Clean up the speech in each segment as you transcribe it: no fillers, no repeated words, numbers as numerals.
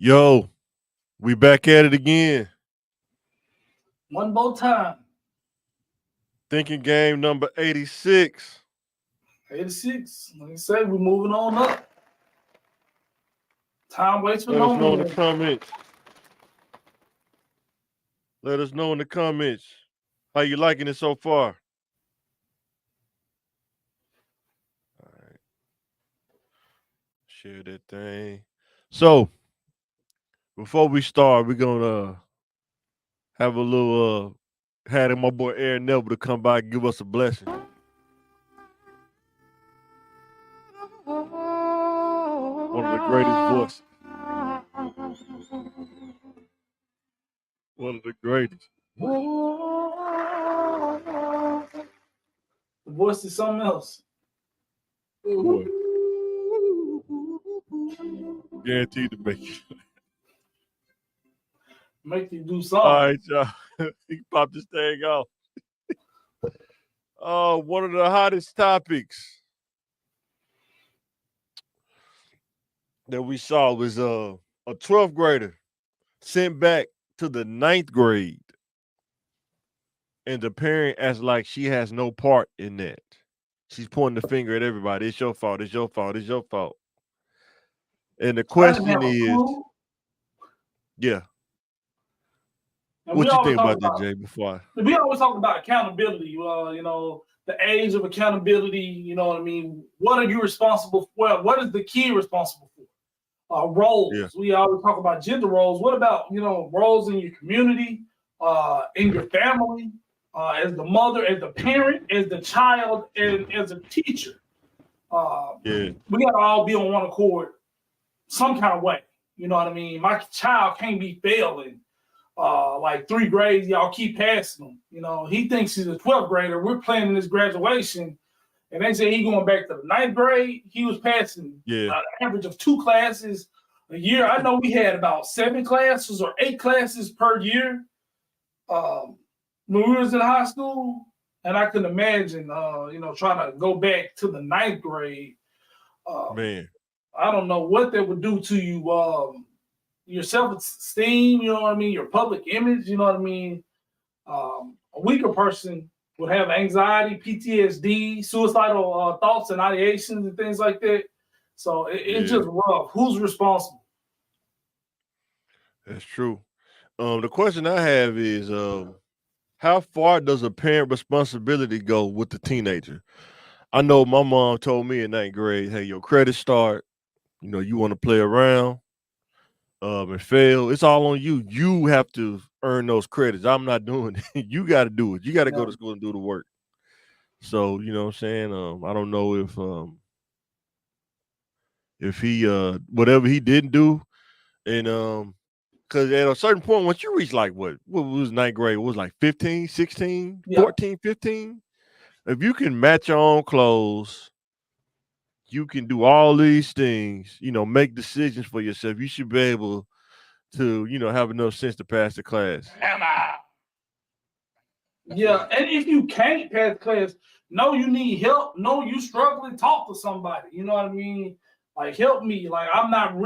Yo, we back at it again. One more time. Thinking game number 86. 86. Like I say, we're moving on up. Time waits for Let no us know in the man. comments. Let us know in the comments how you liking it so far. All right. Share that thing. So, before we start, we're gonna have a little had my boy Aaron Neville to come by and give us a blessing. One of the greatest voices. One of the greatest. The voice is something else. Boy. Guaranteed to make it. Make you do All something. right, y'all. You pop this thing off. One of the hottest topics that we saw was a 12th grader sent back to the 9th grade, and the parent acts like she has no part in that. She's pointing the finger at everybody. It's your fault. It's your fault. It's your fault. And the I didn't question have a is, clue. yeah, And what you think about that, Jay? we always talk about accountability. The age of accountability. You know what I mean. What are you responsible for? What is the kid responsible for? Roles. Yeah. We always talk about gender roles. What about roles in your community, in your family, as the mother, as the parent, as the child, and as a teacher? Yeah. We gotta all be on one accord, some kind of way. You know what I mean? My child can't be failing. Like 3 grades, y'all keep passing him. He thinks he's a 12th grader. We're planning his graduation, and they say he's going back to the 9th grade. He was passing an average of 2 classes a year. I know we had about 7 classes or 8 classes per year when we was in high school, and I can imagine, trying to go back to the 9th grade. Man, I don't know what that would do to you. Your self-esteem, you know what I mean, your public image, you know what I mean. A weaker person would have anxiety, PTSD, suicidal thoughts and ideations and things like that. So it's just rough. Who's responsible? That's true. The question I have is, how far does a parent responsibility go with the teenager? I know my mom told me in 9th grade, hey, your credit start, you want to play around, and fail. It's all on you. You have to earn those credits. I'm not doing it. You got to do it. You got to go to school and do the work. So, you know what I'm saying? I don't know if he whatever he didn't do, and because at a certain point, once you reach like what was 9th grade, it was like 15, 16, 14, 15. If you can match your own clothes, you can do all these things, make decisions for yourself. You should be able to, have enough sense to pass the class. Yeah, and if you can't pass class, know you need help, know you struggling, talk to somebody. You know what I mean? Like, help me. Like, I'm not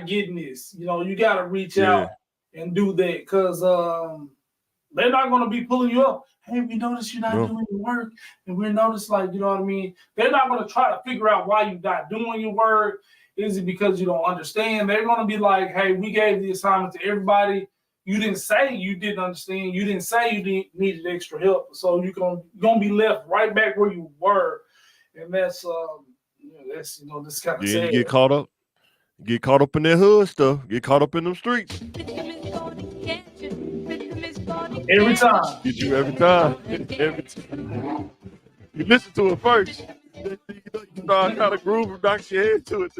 getting this. You got to reach out and do that, because they're not going to be pulling you up. Hey, we noticed you're not doing your work, and we noticed, like, you know what I mean? They're not going to try to figure out why you're not doing your work. Is it because you don't understand? They're going to be like, hey, we gave the assignment to everybody. You didn't say you didn't understand. You didn't say you needed extra help. So you're gonna be left right back where you were, and that's this kind of sad. You get caught up in that hood stuff. Get caught up in them streets. Every time. Get you every time. Every time. You listen to it first. You start kind of groove and knock your head to it.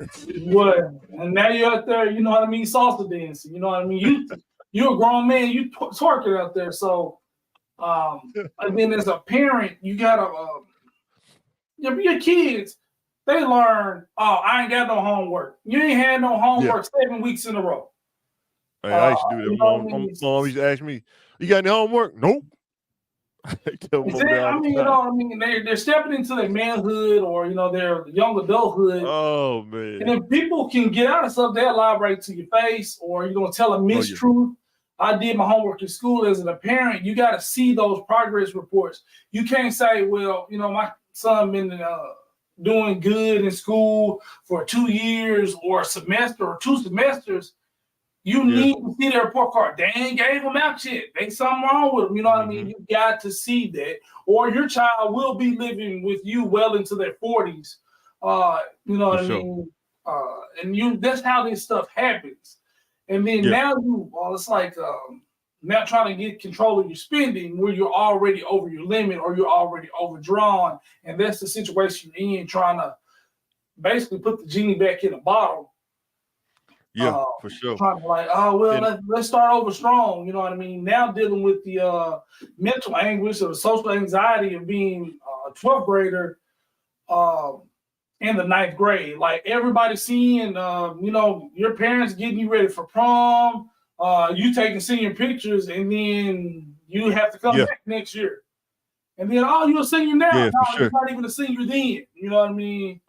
What? And now you're out there, you know what I mean, salsa dancing. You know what I mean? You're a grown man. You twerking out there. So, and then as a parent, you gotta your kids. They learn. Oh, I ain't got no homework. You ain't had no homework 7 weeks in a row. Hey, I used to do that. My mom used to ask me, "You got any homework?" Nope. They tell them over Exactly. there all I mean, the time. they're stepping into their manhood or their young adulthood. Oh And man. if people can get out of stuff, they'll lie right to your face, or you're gonna tell a Oh yeah. mistruth. I did my homework in school as a parent. You got to see those progress reports. You can't say, well, my son been doing good in school for 2 years or a semester or 2 semesters. You Yeah. need to see their report card. They ain't gave them out yet. They something wrong with them. You know what I mean? You got to see that, or your child will be living with you well into their 40s. You know For what I sure. mean? That's how this stuff happens. And then Yeah. now it's like now trying to get control of your spending where you're already over your limit or you're already overdrawn, and that's the situation you're in, trying to basically put the genie back in the bottle. Yeah, for sure. Trying to oh well, And let's start over strong. You know what I mean? Now dealing with the mental anguish or social anxiety of being a 12th grader in the 9th grade. Like everybody seeing, your parents getting you ready for prom, you taking senior pictures, and then you have to come yeah, back next year. And then, oh, you're a senior now. yeah, No, for you're sure. not even a senior then. You know what I mean?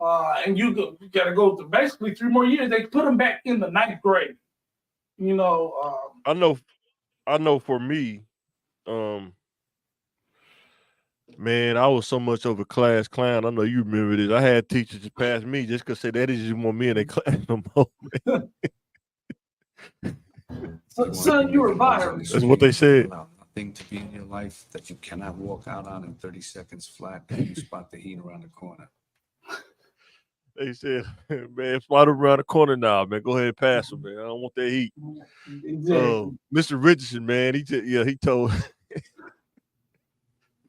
And you got to go through basically 3 more years. They put them back in the 9th grade. I know for me, um, man, I was so much of a class clown. I know you remember this. I had teachers just pass me just because say they just want me in their class no more. Son, you were violent. That's what they said. Allow nothing to be in your life that you cannot walk out on in 30 seconds flat and you spot the heat around the corner. They said, man, fly around the corner now, man. Go ahead and pass them, man. I don't want that heat. Exactly. Mr. Richardson, man, he told.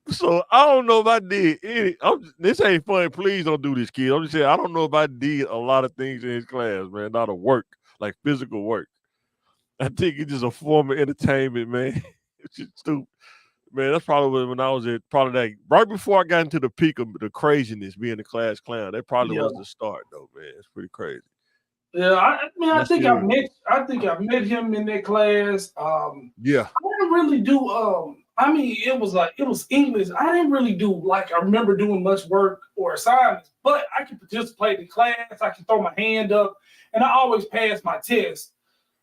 So I don't know if I did any. This ain't funny. Please don't do this, kid. I'm just saying I don't know if I did a lot of things in his class, man. Not a work, like physical work. I think it's just a form of entertainment, man. It's just stupid, man. That's probably when I was at right before I got into the peak of the craziness, being the class clown. That probably was the start, though, man. It's pretty crazy. Yeah, I think still, I met him in that class. yeah, I didn't really do it was English. I didn't really do I remember doing much work or assignments, but I could participate in class, I could throw my hand up, and I always passed my test.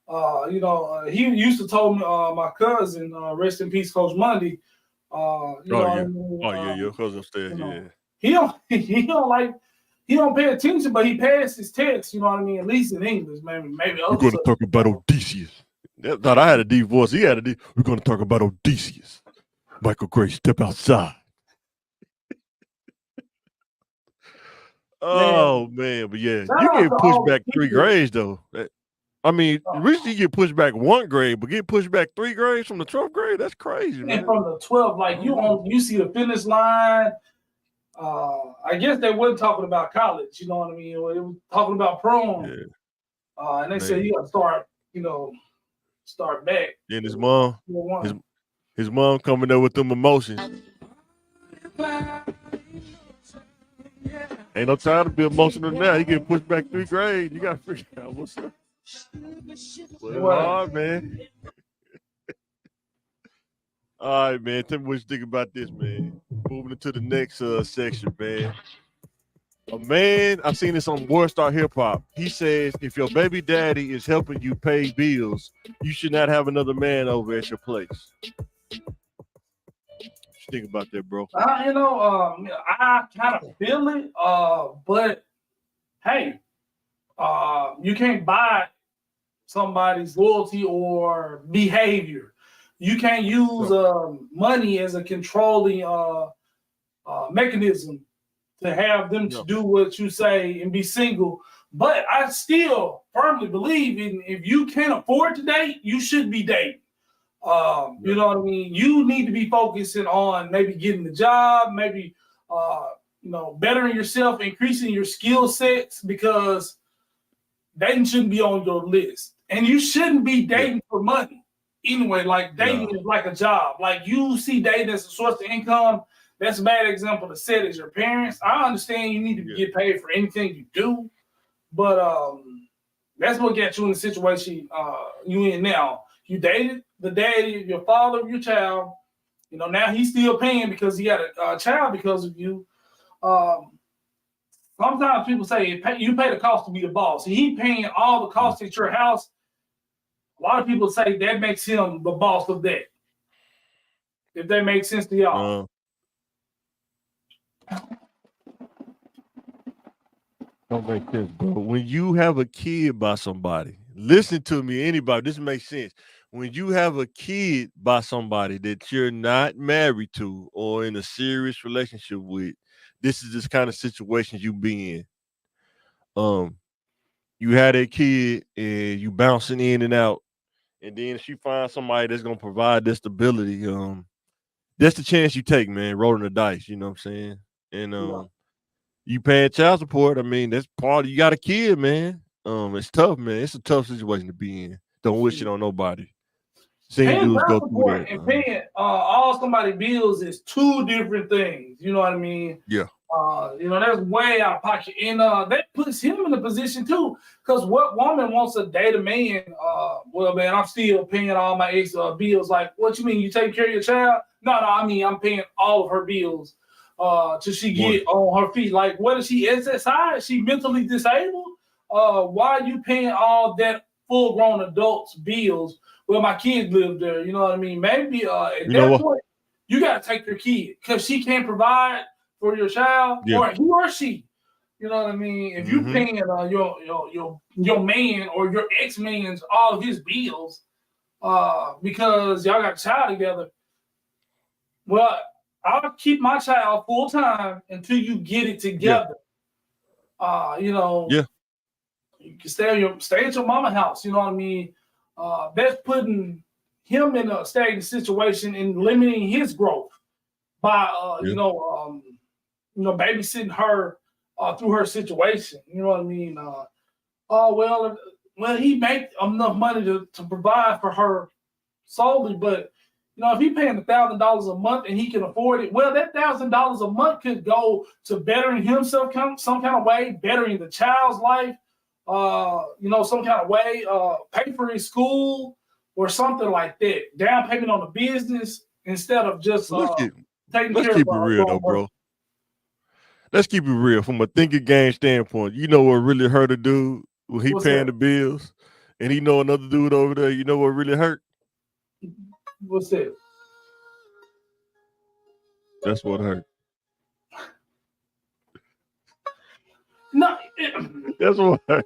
He used to tell me my cousin, rest in peace, Coach Monday. oh yeah, your cousin upstairs, yeah. He don't he don't pay attention, but he passed his test, you know what I mean? At least in English, maybe We're going to talk about Odysseus. Thought I had a deep voice. He had a deep. We're going to talk about Odysseus. Michael Gray, step outside. Oh man, but yeah, you get pushed back 3 grades though. I mean, recently you get pushed back 1 grade, but get pushed back 3 grades from the 12th grade. That's crazy, man. And from the 12th, you see the finish line. I guess they weren't talking about college, you know what I mean? They were talking about prom. Yeah. And they said you got to start back. And his mom coming there with them emotions. Ain't no time to be emotional now. He get pushed back 3 grades. You got to figure out what's up. Hard, man. All right, man. Tell me what you think about this, man. Moving into the next section, man. A man, I've seen this on World Star Hip Hop. He says, if your baby daddy is helping you pay bills, you should not have another man over at your place. What you think about that, bro? I kind of feel it, but hey, you can't buy somebody's loyalty or behavior. You can't use money as a controlling mechanism to have them to do what you say and be single. But I still firmly believe if you can't afford to date, you should be dating. You know what I mean? You need to be focusing on maybe getting the job, maybe bettering yourself, increasing your skill sets, because dating shouldn't be on your list. And you shouldn't be dating for money. Anyway, like dating is like a job. Like you see dating as a source of income. That's a bad example to set as your parents. I understand you need to get paid for anything you do, but that's what gets you in the situation you in now. You dated the daddy, your father of your child, You know, now he's still paying because he got a child because of you. Sometimes people say you pay the cost to be the boss. He paying all the costs at your house. A lot of people say that makes him the boss of that. If that makes sense to y'all. Don't make sense, bro. When you have a kid by somebody, listen to me, anybody, this makes sense. When you have a kid by somebody that you're not married to or in a serious relationship with, this is this kind of situation you be in. You had a kid and you bouncing in and out, and then she finds somebody that's gonna provide that stability. That's the chance you take, man, rolling the dice, you know what I'm saying? And you paying child support. I mean, that's part of you got a kid, man. It's tough, man. It's a tough situation to be in. Don't wish it on nobody. Seen Paying dudes child go through support that. and paying all somebody's bills is two different things. You know what I mean? Yeah. You know, that's way out of pocket. And that puts him in a position too. Because what woman wants to date a man? Well, man, I'm still paying all my ex bills. Like, what you mean? You take care of your child? No, I mean, I'm paying all of her bills till she get on her feet. Like, what is she, SSI? Is she mentally disabled? Why are you paying all that full-grown adults' bills? Well, my kids live there. You know what I mean? Maybe at that point, you got to take your kid because she can't provide for your child, or he or she. You know what I mean? If you paying your man or your ex-man's all of his bills because y'all got a child together, well, I'll keep my child full time until you get it together. You know, you can stay at your mama house. You know what I mean? That's putting him in a stagnant situation and limiting his growth by babysitting her through her situation. You know what I mean? He make enough money to provide for her solely, but you know, if he paying $1,000 a month and he can afford it, well, that $1,000 a month could go to bettering himself some kind of way, bettering the child's life, some kind of way, pay for his school or something like that. Down payment on the business instead of just taking care of. Let's keep it real though, bro. Let's keep it real from a thinking game standpoint. You know what really hurt a dude when he paying the bills, and he know another dude over there. You know what really hurt? What's that? That's what hurt. No, that's what hurt.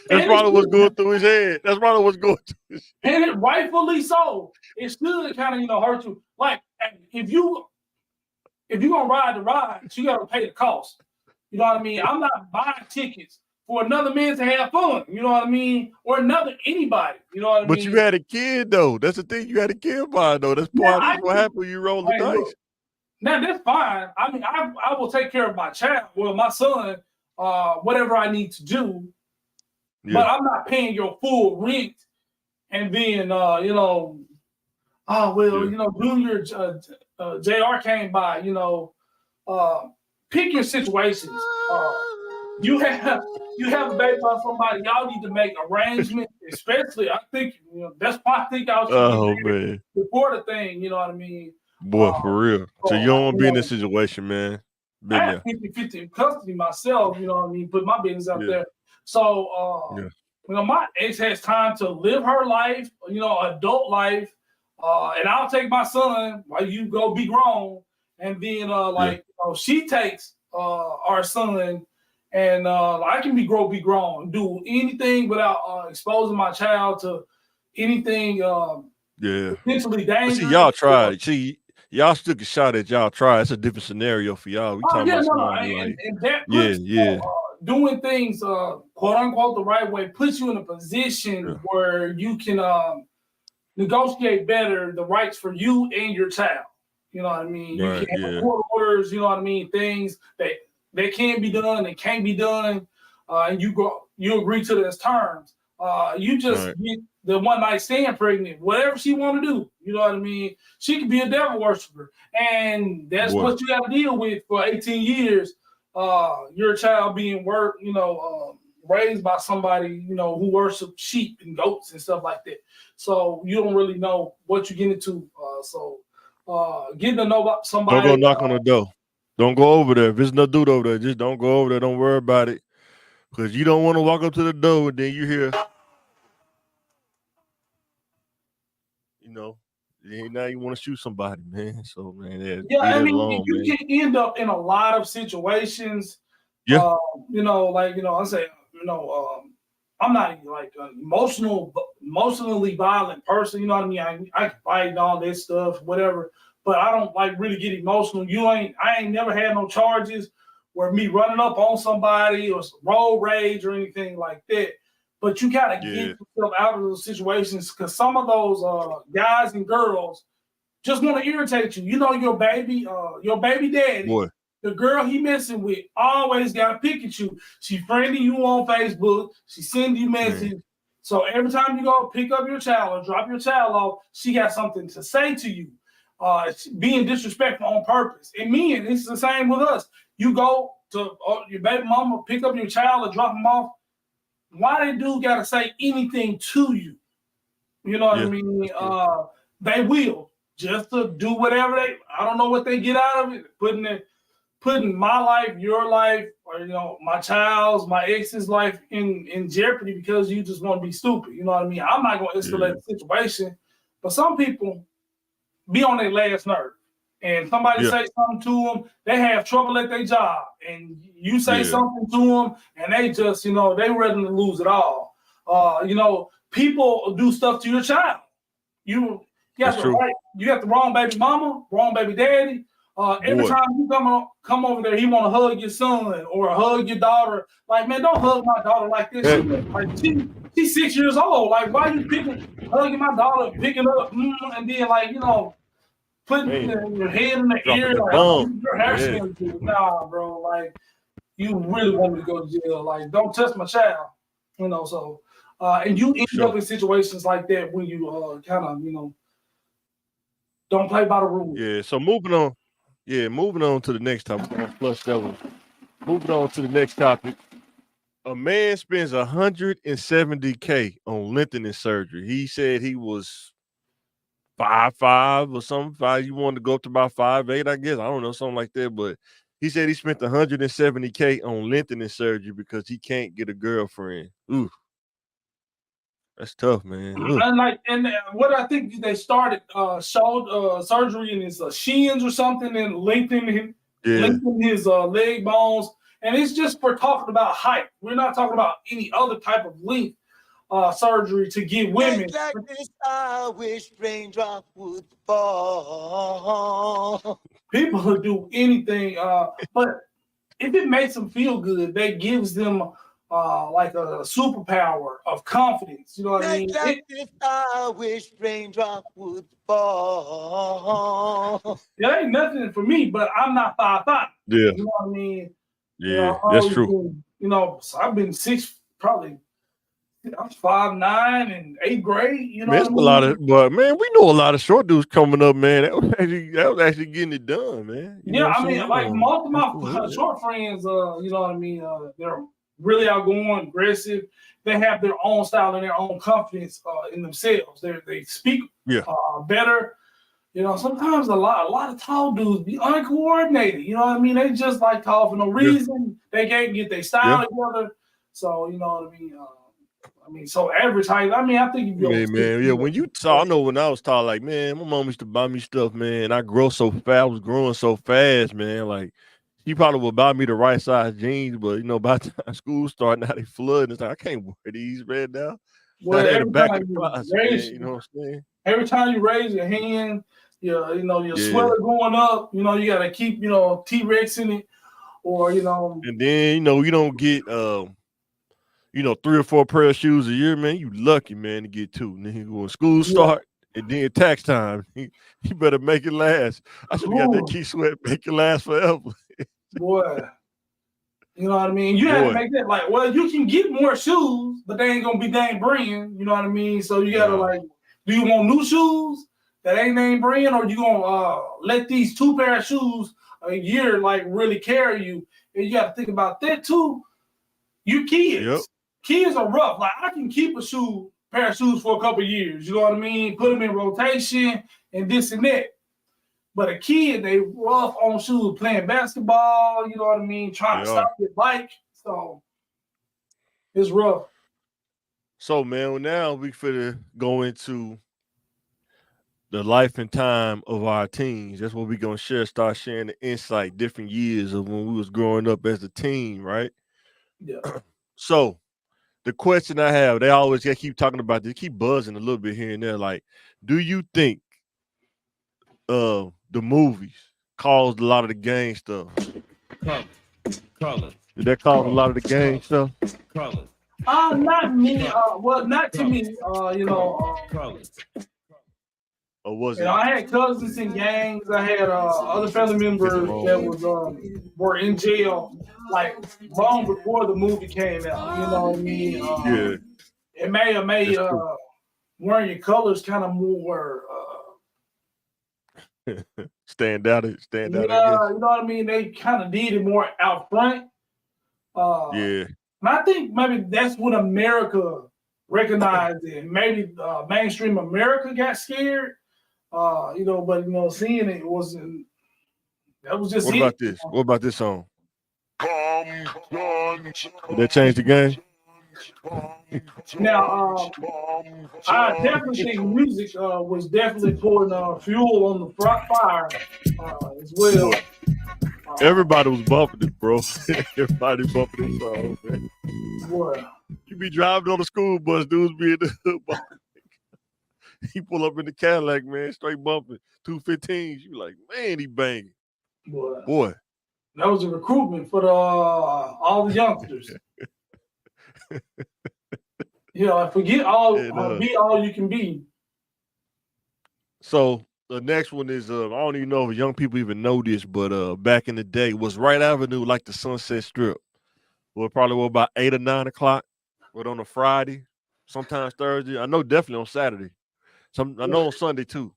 That's probably what's going through his head. That's probably what's going through his head. And it rightfully so. It should kind of, hurt you. Like if you gonna ride the ride, you gotta pay the cost. You know what I mean? I'm not buying tickets for another man to have fun. You know what I mean? Or anybody. You know what I mean? But you had a kid though. That's the thing. You had a kid by though. That's part of what happened when you roll the dice. Look, now that's fine. I mean, I will take care of my child. Well, my son, whatever I need to do. Yeah. But I'm not paying your full rent and then Junior JR came by, pick your situations. You have a baby on somebody, y'all need to make arrangements, especially I think that's why I think y'all should be before the thing, you know what I mean? Boy, for real. So you don't want to be in this situation, man. I have 50-50 custody myself, you know what I mean? Put my business out there. So my ex has time to live her life, adult life. And I'll take my son while you go be grown. And then she takes our son and I can be grown, do anything without exposing my child to anything potentially dangerous. See, y'all tried. See, y'all took a shot at y'all try. It's a different scenario for y'all. We talking about somebody and that puts doing things quote unquote the right way puts you in a position where you can negotiate better the rights for you and your child. You know what I mean? You can have court orders, you know what I mean, things that can be done and can't be done, and you agree to those terms. You just get the one night stand pregnant, whatever she want to do. You know what I mean? She could be a devil worshiper, and that's what you got to deal with for 18 years. Your child being raised by somebody who worships sheep and goats and stuff like that. So you don't really know what you get into. getting to know Don't somebody. go knock on the door. Don't go over there. If it's no dude over there, just don't go over there. Don't worry about it. Because you don't want to walk up to the door and then you hear, you know, now you want to shoot somebody, man. So, man, Yeah, leave I that mean, alone, you man. can end up in a lot of situations. Yeah. You know, like, you know, I say, you know, I'm not like an emotionally violent person. You know what I mean? I can fight and all this stuff, whatever. But I don't like really get emotional. I ain't never had no charges where me running up on somebody or some road rage or anything like that. But you gotta Yeah. get yourself out of those situations because some of those guys and girls just want to irritate you. You know, your baby daddy, Boy. the girl he messing with, always got to pick at you. She friending you on Facebook. She sending you messages. Man. So every time you go pick up your child or drop your child off, she got something to say to you. Being disrespectful on purpose. And men, it's the same with us. You go to your baby mama, pick up your child or drop them off. Why they do got to say anything to you? You know what I mean? They will just to do whatever I don't know what they get out of it, putting my life, your life, or you know, my child's, my ex's life in jeopardy because you just want to be stupid. You know what I mean? I'm not gonna escalate the situation, but some people be on their last nerve. And somebody say something to them, they have trouble at their job, and you say something to them, and they just, you know, they ready to lose it all. You know, people do stuff to your child. You got the wrong baby mama, wrong baby daddy. Every time you come over there, he want to hug your son or hug your daughter. Like, man, don't hug my daughter like this. She's 6 years old. Like, why you hugging my daughter, picking up, and then like, you know, putting your head in the ear, like, your hair smelling good. Nah, bro. Like, you really want me to go to jail? Like, don't touch my child. You know, so and you end up in situations like that when you kind of, you know, don't play by the rules. Yeah. So moving on. Yeah, moving on to the next topic. Flush that one. Moving on to the next topic. A man spends $170K on lengthening surgery. He said he was 5'5" or something. You wanted to go up to about 5'8", I guess. I don't know, something like that. But he said he spent $170K on lengthening surgery because he can't get a girlfriend. Ooh. That's tough, man. And what I think they started surgery in his shins or something and lengthen his leg bones. And it's just for talking about height. We're not talking about any other type of length surgery to give women. Like this, I wish raindrop would fall. People who do anything, but if it makes them feel good, that gives them like a superpower of confidence. You know what I mean? Like this, I wish raindrop would fall. It ain't nothing for me, but I'm not 5'5". Yeah. You know what I mean? Yeah, that's true. You know, so I've been probably I was 5'9" in 8th grade. You know, man, what I mean? But man, we know a lot of short dudes coming up, man. That was actually getting it done, man. You know I mean, like most of my short friends, you know what I mean? They're really outgoing, aggressive. They have their own style and their own confidence in themselves. They speak better. You know, sometimes a lot of tall dudes be uncoordinated. You know what I mean? They just like tall for no reason. They can't get their style together. So you know what I mean? So average height. I mean, I think you man. Yeah, when you tall, I know when I was tall, like, man, my mom used to buy me stuff, man. I grow so fast. I was growing so fast, man. Like, she probably would buy me the right size jeans, but you know, by the time school started, now they flood. It's like I can't wear these right now. Well, I had a back in the closet, man. You know what I'm saying? Every time you raise your hand, your sweater going up. You know, you gotta keep T-Rex in it, or you know. And then you don't get 3 or 4 pair of shoes a year, man. You lucky, man, to get 2. And then when school start, and then tax time, you better make it last. I should have got that key sweat, make it last forever. Boy, you know what I mean? You have to make that like, well, you can get more shoes, but they ain't gonna be name brand. You know what I mean? So you gotta like, do you want new shoes that ain't name brand, or you gonna let these 2 pair of shoes a year like really carry you? And you got to think about that too. You kids. Kids are rough. Like, I can keep a pair of shoes for a couple of years. You know what I mean? Put them in rotation and this and that. But a kid, they rough on shoes playing basketball, you know what I mean, trying to stop your bike. So it's rough. So man, now we finna go into the life and time of our teens. That's what we're gonna start sharing the insight, different years of when we was growing up as a teen, right? Yeah. So the question I have, they always keep talking about this, keep buzzing a little bit here and there. Like, do you think the movies caused a lot of the gang stuff? Color. Did that cause a lot of the gang stuff? Color. Not me. Well, not to me. You know. Or was You it? know, I had cousins in gangs. I had other family members that was were in jail like long before the movie came out. You know what I mean? Yeah. It may have made wearing your colors kind of more stand out. Yeah, you know what I mean? They kind of did it more out front. Yeah. And I think maybe that's when America recognized it. Maybe mainstream America got scared. You know, but you know, seeing it wasn't. That was just. What about this? What about this song? Did that change the game? Now, I definitely think music was definitely pouring fuel on the fire as well. Everybody was bumping it, bro. Everybody bumping this song, man. Boy. You be driving on the school bus, dudes be in the hood. He pull up in the Cadillac, man, straight bumping 215s. You like, man, he banging. Boy. That was a recruitment for all the youngsters. You know, forget all, be all you can be. So the next one is, I don't even know if young people even know this, but back in the day, was Wright Avenue like the Sunset Strip? Well, probably was about 8 or 9 o'clock, but on a Friday, sometimes Thursday. I know definitely on Saturday. I know on Sunday too.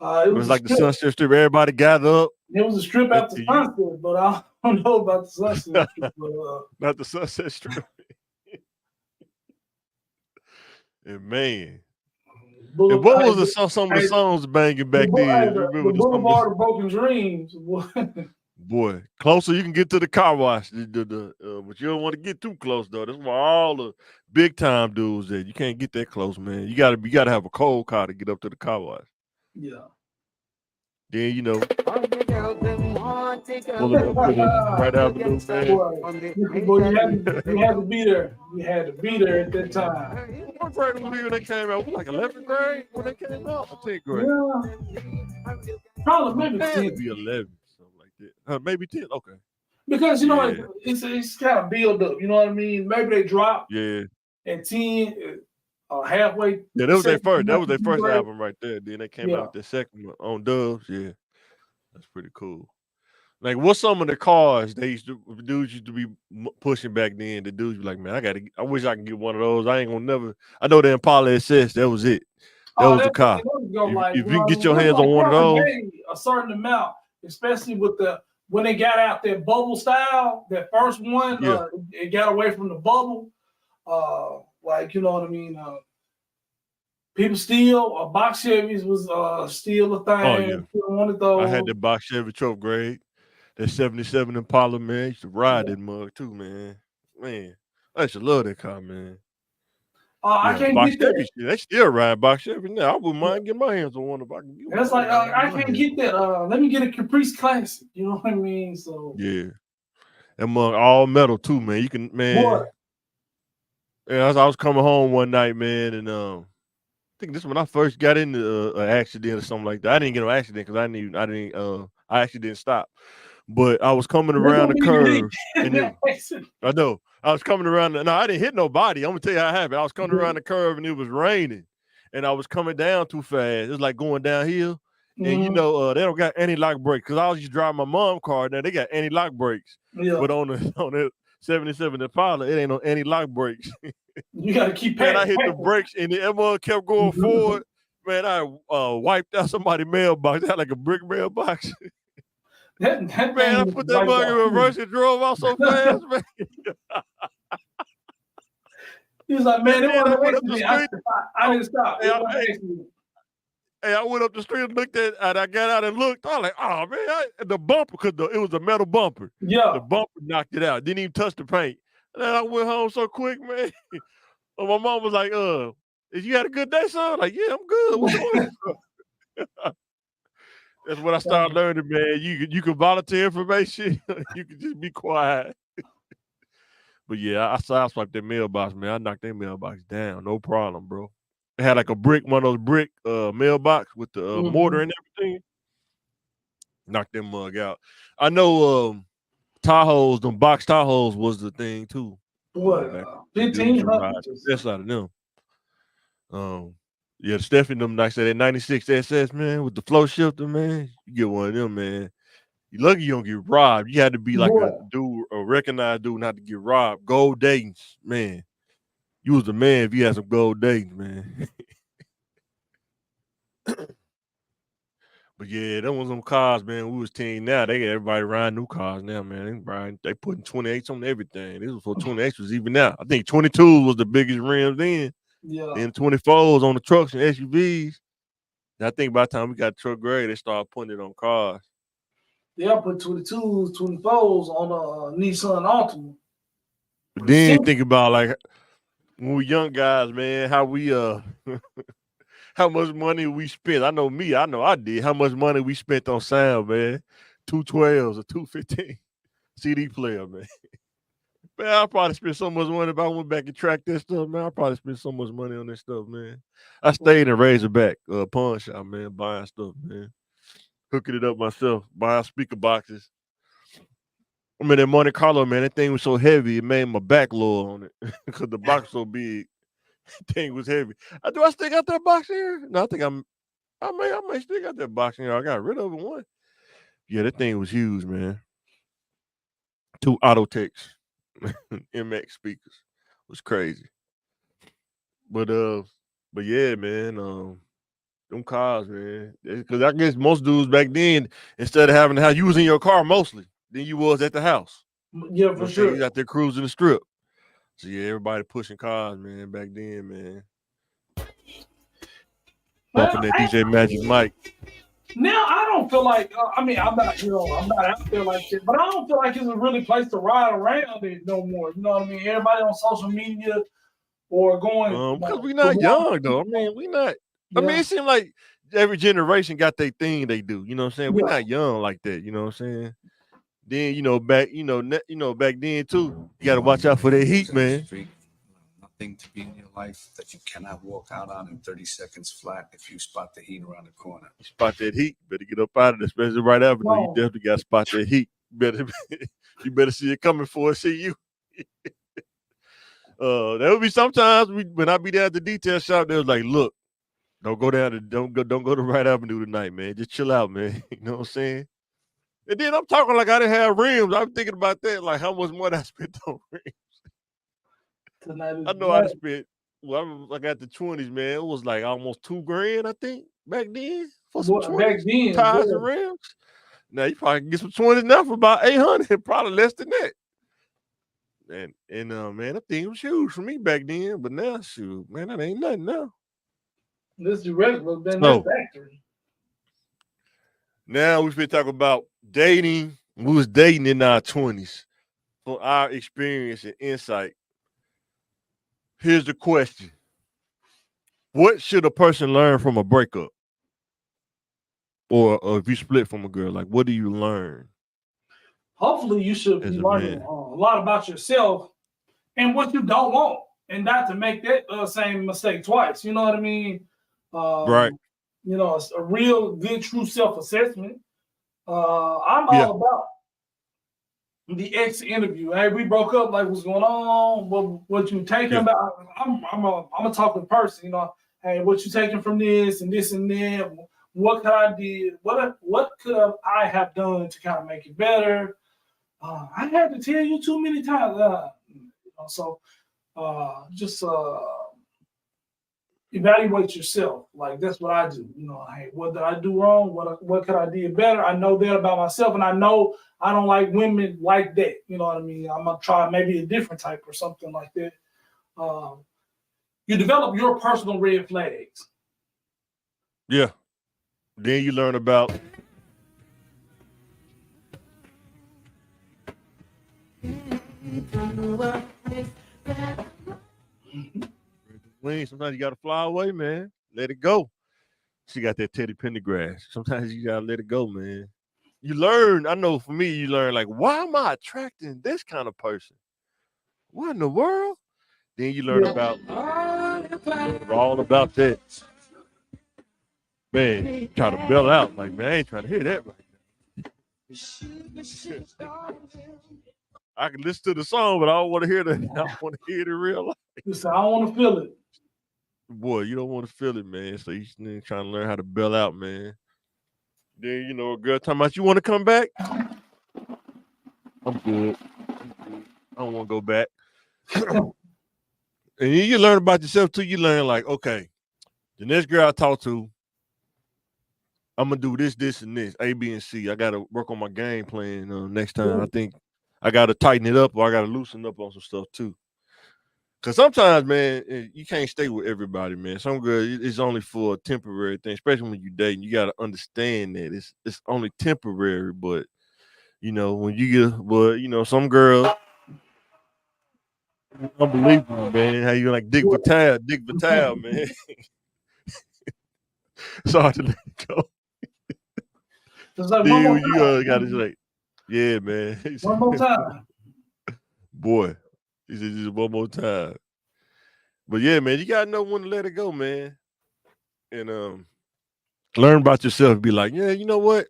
It was like the Sunset Strip. Everybody gather up. It was a strip after sunset, but I don't know about the Sunset Strip. Not the Sunset Strip. And man. And what was some of the songs banging back then? The Boulevard of Broken Dreams. Boy, closer you can get to the car wash. But you don't want to get too close though. That's why all the big time dudes that you can't get that close, man. You gotta have a cold car to get up to the car wash. Yeah. Then you know, pulling up to the Wright Avenue, man. Boy, you had to be there. You had to be there at that time. What grade was when they came out? Like 11th grade when they came out? Or 10th grade? Yeah. Probably maybe 10. Be 11, something like that. Maybe 10. Okay. Because you know it's kind of build up. You know what I mean? Maybe they drop. Yeah. At 10. Halfway. Yeah, that was their first. That was their first album right there. Then they came out with their second one on Dubs. Yeah, that's pretty cool. Like, what's some of the cars dudes used to be pushing back then? The dudes be like, man, I wish I could get one of those. I ain't gonna never. I know the Impala SS. That was it. That was the car. If you can get your hands on one of those, a certain amount, especially with when they got out that bubble style, that first one, it got away from the bubble. Like, you know what I mean? People steal box Chevys was still a thing. One of those. I had the box Chevy 12th grade. That 77 Impala, man. I used to ride that mug too, man. Man, I used to love that car, man. I can't box get that. Chevy, they still ride box Chevy now. I wouldn't mind getting my hands on one if I can get one. That's like I can't get that. Let me get a Caprice Classic. You know what I mean? So yeah, that mug all metal too, man. You can, man. What? Yeah, I was coming home one night, man, and I think this is when I first got into an accident or something like that. I didn't get no accident because I actually didn't stop. But I was coming around the curve, and I know I was coming around. No, I didn't hit nobody. I'm gonna tell you how it happened. I was coming around the curve, and it was raining, and I was coming down too fast. It's like going downhill, and you know they don't got anti-lock brakes because I was just driving my mom's car. Now they got anti-lock brakes, but on the 77 Impala, it ain't no anti-lock brakes. You gotta keep. Man, I hit the brakes, and the mug kept going forward. Man, I wiped out somebody's mailbox. It had like a brick mailbox. That man, I put that mug in reverse and drove out so fast, man. He was like, man, it wasn't an accident. I didn't stop. Hey, I went up the street and looked at, and I got out and looked. I was like, oh man, the bumper, because it was a metal bumper. Yeah. The bumper knocked it out. Didn't even touch the paint. And then I went home so quick, man. And my mom was like, you had a good day, son? Like, yeah, I'm good. What's going on? That's when I started learning, man. You can volunteer information. You can just be quiet. But yeah, I sideswiped that mailbox, man. I knocked that mailbox down. No problem, bro. It had like a brick, one of those brick mailbox with the mortar and everything. Knocked that mug out. I know Tahoes, them box Tahoes was the thing too. What? 1500. That's out of them. Yeah, Stephanie, them, like I said, that 96 SS, man, with the flow shifter, man. You get one of them, man. You lucky you don't get robbed. You had to be like a dude, a recognized dude, not to get robbed. Gold Dayton's, man. You was the man if you had some gold Dayton's, man. But yeah, them was some cars, man. We was teen now. They got everybody riding new cars now, man. They putting 28s on everything. This was for 28s was even now. I think 22 was the biggest rims then. Yeah. Then 24s on the trucks and SUVs. And I think by the time we got truck grade, they started putting it on cars. Yeah, I put 22s, 24s on a Nissan Altima. But then think about like when we young guys, man, how we how much money we spent. I know me, I know I did. How much money we spent on sound, man. 212s or 215 CD player, man. Man, I probably spent so much money if I went back and tracked that stuff, man. I probably spent so much money on that stuff, man. I stayed in Razorback pawn shop, man, buying stuff, man. Hooking it up myself, buying speaker boxes. I mean, that Monte Carlo, man, that thing was so heavy, it made my back lower on it because the box was so big. Thing was heavy. Do I still got that box here? No, I think I may still got that box here. I got rid of it one. Yeah, that thing was huge, man. 2 Autotex MX speakers. It was crazy. But yeah, man, them cars, man. Because I guess most dudes back then, instead of having the house, you was in your car mostly than you was at the house. Yeah, for sure. You got there cruising the strip. So yeah, everybody pushing cars, man, back then, man. Bumping that DJ Magic Mike. Now I don't feel like I'm not out there like that, but I don't feel like it's a really place to ride around it no more. You know what I mean? Everybody on social media or going because we not young though. I mean, we not. Yeah. I mean, it seems like every generation got their thing they do. You know what I'm saying? We're not young like that. You know what I'm saying? Then back then too, you got to watch out for that heat, man. Nothing to be in your life that you cannot walk out on in 30 seconds flat if you spot the heat around the corner. You spot that heat, better get up out of it, especially right after. You definitely got to spot that heat. You better see it coming before it see you. There would be sometimes when I be there at the detail shop, they was like, look, don't go to Right Avenue tonight, man. Just chill out, man. You know what I'm saying? And then I'm talking like I didn't have rims. I'm thinking about that, like how much money I spent on rims. I know I spent. Well, I got the 20s, man. It was like almost $2,000, I think, back then for some 20s, back then, tires and rims. Now you probably can get some 20s now for about $800, probably less than that. And man, that thing was huge for me back then. But now, shoot, man, that ain't nothing now. This is regular than that factory. Now we finna talk about dating. We was dating in our 20s. From our experience and insight. Here's the question. What should a person learn from a breakup? Or if you split from a girl, like what do you learn? Hopefully you should be learning a lot about yourself and what you don't want, and not to make that same mistake twice. You know what I mean? Right. You know, it's a real good, true self-assessment. I'm all about the ex interview. Hey, we broke up. Like, what's going on? What you taking about? I'm a talking person. You know, hey, what you taking from this and this and that? What could I did? What could I have done to kind of make it better? I had to tell you too many times. Just evaluate yourself. Like that's what I do. You know, hey, what did I do wrong? What could I do better? I know that about myself, and I know I don't like women like that. You know what I mean? I'm gonna try maybe a different type or something like that. You develop your personal red flags. Yeah. Then you learn about wings. Sometimes you gotta fly away, man. Let it go. She got that Teddy Pendergrass. Sometimes you gotta let it go, man. You learn. I know for me, you learn like, why am I attracting this kind of person? What in the world? Then you learn about all about that. Man, try to bail out. Like, man, I ain't trying to hear that right now. I can listen to the song, but I don't want to hear that. I want to hear it in real life. Listen, I don't want to feel it. Boy, you don't want to feel it, man. So you trying to learn how to bail out, man. Then, you know, a girl talking about, you want to come back? I'm good. I don't want to go back. And you learn about yourself too. You learn like, okay, the next girl I talk to, I'm gonna do this, this, and this, A, B, and C. I gotta work on my game plan next time. I think I gotta tighten it up, or I gotta loosen up on some stuff too. Cause sometimes, man, you can't stay with everybody, man. Some girl, it's only for a temporary thing, especially when you dating. You gotta understand that it's only temporary. But you know, when you get, but you know, some girls, unbelievable, man. How you like Dick Vitale, man. It's hard to let it go. Just like Then one more you time. gotta like, yeah, man. One more time. Boy, he said just one more time. But yeah, man, you gotta know when to let it go, man. And learn about yourself. Be like, yeah, you know what?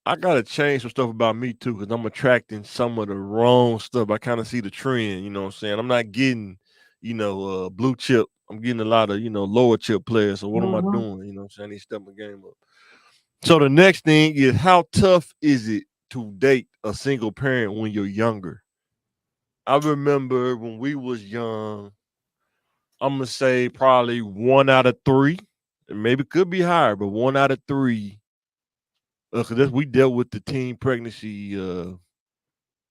I gotta change some stuff about me too, because I'm attracting some of the wrong stuff. I kind of see the trend, you know what I'm saying? I'm not getting, blue chip. I'm getting a lot of, lower chip players. So what am I doing? You know what I'm saying? I need to step my game up. So the next thing is, how tough is it to date a single parent when you're younger? I remember when we was young, I'm gonna say probably 1 out of 3. Maybe it could be higher, but 1 out of 3. Because we dealt with the teen pregnancy.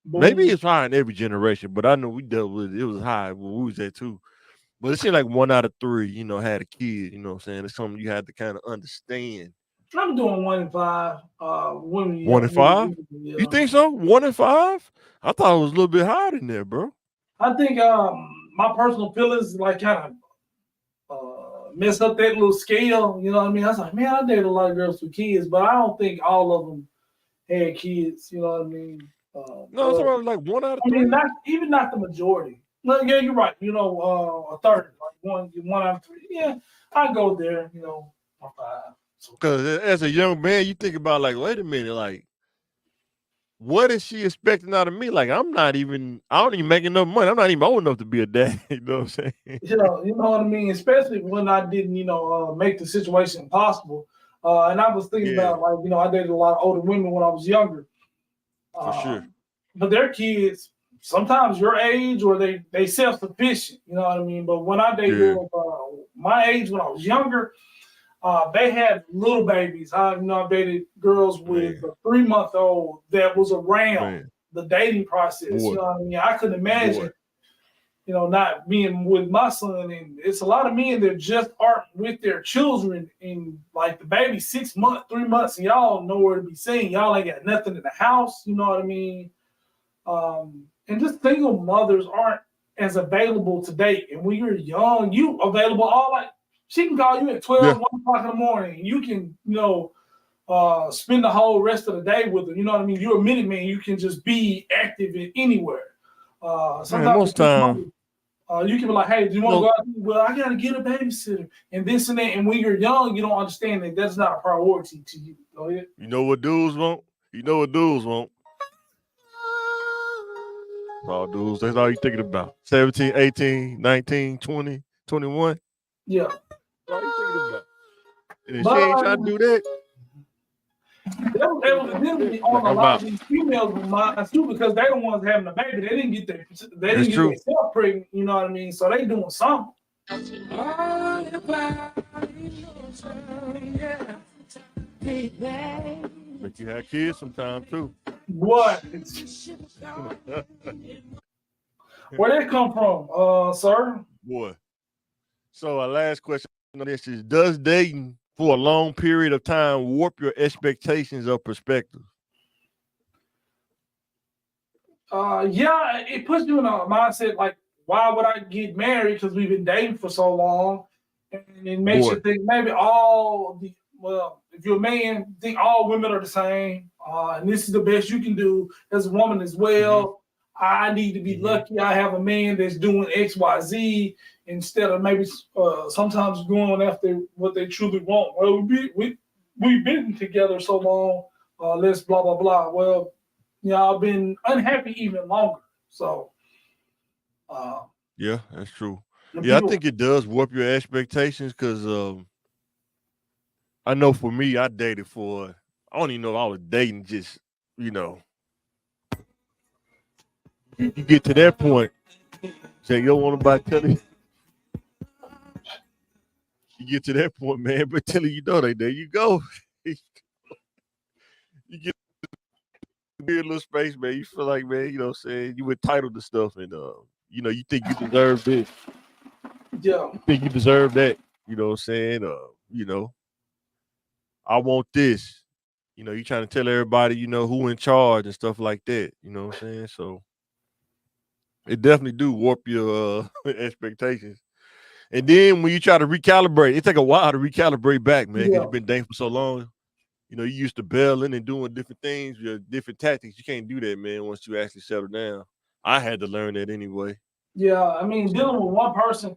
Maybe it's high in every generation, but I know we dealt with it. It was high when we was there too. But it seemed like 1 out of 3, had a kid. You know what I'm saying? It's something you had to kind of understand. I'm doing 1 in 5. 1 in 5? Yeah. You think so? 1 in 5? I thought it was a little bit higher than that, bro. I think my personal feelings like kind of mess up that little scale. You know what I mean? I was like, man, I dated a lot of girls with kids, but I don't think all of them had kids. You know what I mean? No, it's around like 1 out of 3. I mean, not the majority. No, yeah, you're right. You know, a third, like 1 out of 3. Yeah, I go there. You know, 5. Because as a young man, you think about like, wait a minute, like, what is she expecting out of me? Like, I don't even make enough money. I'm not even old enough to be a dad. You know what I'm saying? You know what I mean? Especially when I didn't, make the situation possible. And I was thinking about, like, I dated a lot of older women when I was younger. For sure. But their kids, sometimes your age or they self-sufficient, you know what I mean? But when I dated girls my age when I was younger, they had little babies. I dated girls with a 3-month-old that was around the dating process. Boy. You know what I mean? I couldn't imagine, not being with my son. And it's a lot of men that just aren't with their children. And like the baby 6 months, 3 months, and y'all nowhere to be seen. Y'all ain't got nothing in the house. You know what I mean? And just single mothers aren't as available to date. And when you're young, you available all like she can call you at 12, 1 o'clock in the morning. And you can, spend the whole rest of the day with her. You know what I mean? You're a minute man. You can just be active in anywhere. Sometimes most time you can be like, hey, do you want to go out? Well, I got to get a babysitter and this and that. And when you're young, you don't understand that that's not a priority to you. Go ahead. You know what dudes want? All dudes, that's all you thinking about. 17, 18, 19, 20, 21. Yeah. That's all you thinking about. And if she ain't trying to do that. That was evidently on a lot of these females with mine too, because they the ones having a baby. They didn't get themselves pregnant, you know what I mean? So they doing something. But you have kids sometimes too. What? Where they come from, sir? Boy. So our last question on this is, does dating for a long period of time warp your expectations of perspective? Yeah, it puts you in a mindset like, why would I get married? Because we've been dating for so long, and it makes you think maybe if you're a man, think all women are the same, and this is the best you can do as a woman as well. I need to be lucky. I have a man that's doing X, Y, Z instead of maybe sometimes going after what they truly want. Well, we've been together so long. Let's blah blah blah. Well, I've been unhappy even longer. So, yeah, that's true. Yeah, I people, think it does warp your expectations because I know for me, I dated for, I don't even know if I was dating, just, you know, you get to that point, say, you don't want nobody telling you. You get to that point, man, but telling you know, there you go. You get a weird little space, man. You feel like, man, you know what I'm saying? You entitled to stuff and, you know, you think you deserve this. yeah, You think you deserve that. You know what I'm saying? You know, I want this. You know, you trying to tell everybody, you know, who in charge and stuff like that. You know what I'm saying? So it definitely do warp your expectations. And then when you try to recalibrate, it take a while to recalibrate back, man, because you've been dating for so long. You know, you used to bailing and doing different things, your different tactics. You can't do that, man, once you actually settle down. I had to learn that anyway. yeah. I mean, dealing with one person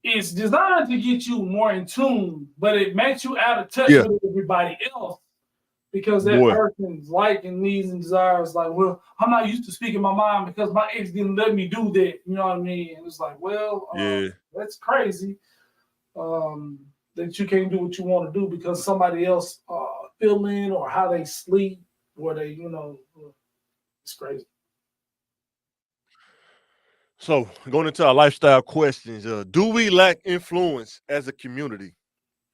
is designed to get you more in tune, but it makes you out of touch Yeah, with everybody else because that boy. person's like and needs and desires. Like, well, I'm not used to speaking my mind because my ex didn't let me do that. You know what I mean? And it's like, well, Yeah, that's crazy. That you can't do what you want to do because somebody else feeling or how they sleep or they, it's crazy. so going into our lifestyle questions, do we lack influence as a community?